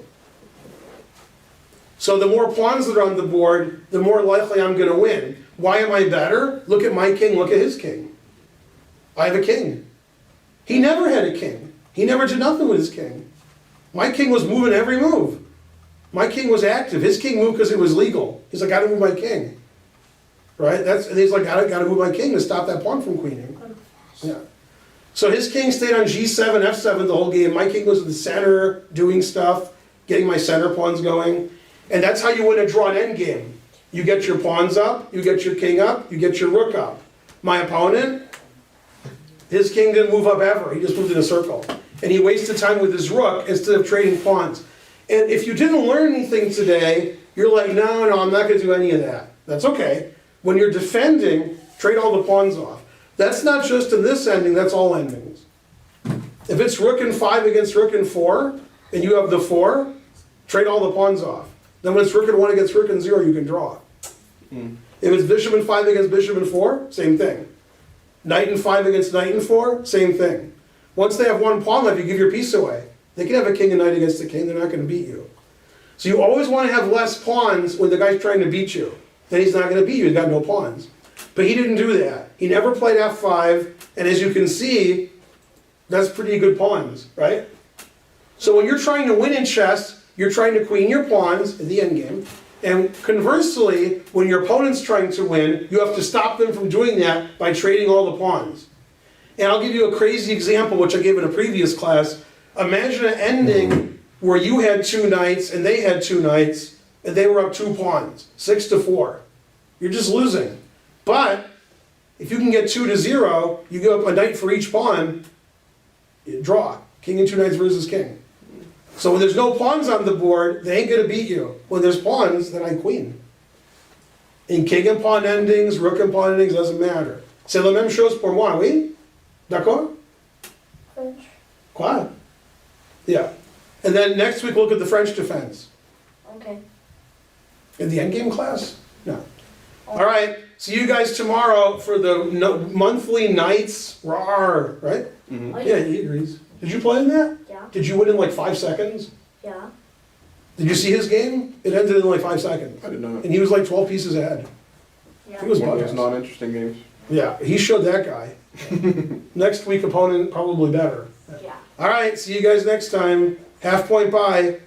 So the more pawns that are on the board, the more likely I'm going to win. Why am I better? Look at my king, look at his king. I have a king. He never had a king. He never did nothing with his king. My king was moving every move. My king was active. His king moved because it was legal. He's like, gotta move my king. Right? And he's like, gotta move my king to stop that pawn from queening. Yeah. So his king stayed on g7, f7 the whole game. My king was in the center, doing stuff, getting my center pawns going. And that's how you win a drawn endgame. You get your pawns up, you get your king up, you get your rook up. My opponent, his king didn't move up ever. He just moved in a circle. And he wasted time with his rook instead of trading pawns. And if you didn't learn anything today, you're like, no, I'm not going to do any of that. That's okay. When you're defending, trade all the pawns off. That's not just in this ending, that's all endings. If it's rook and 5 against rook and 4, and you have the 4, trade all the pawns off. Then when it's rook and 1 against rook and 0, you can draw. If it's bishop and 5 against bishop and 4, same thing. Knight and 5 against knight and 4, same thing. Once they have 1 pawn left, you give your piece away. They can have a king and knight against the king, they're not going to beat you. So you always want to have less pawns when the guy's trying to beat you. Then he's not going to beat you, he's got no pawns. But he didn't do that. He never played f5, and as you can see, that's pretty good pawns, right? So when you're trying to win in chess, you're trying to queen your pawns in the endgame, and conversely, when your opponent's trying to win, you have to stop them from doing that by trading all the pawns. And I'll give you a crazy example, which I gave in a previous class. Imagine an ending where you had 2 knights and they had 2 knights, and they were up 2 pawns, 6-4. You're just losing. But if you can get 2-0, you give up a knight for each pawn, you draw. King and 2 knights versus king. So when there's no pawns on the board, they ain't gonna beat you. When there's pawns, then I queen. In king and pawn endings, rook and pawn endings, doesn't matter. C'est la même chose pour moi, oui? D'accord? French. Quoi? Yeah. And then next week, look at the French defense. Okay. In the endgame class? No. All right. See you guys tomorrow for the monthly Knights. Rawr, right? Mm-hmm. Oh, Yeah, he agrees. Did you play in that? Yeah. Did you win in like 5 seconds? Yeah. Did you see his game? It ended in like 5 seconds. I did not. And he was like 12 pieces ahead. Yeah. He was One of bugged. those non-interesting games. Yeah, he showed that guy. Next week opponent probably better. Yeah. All right, see you guys next time. Half point bye.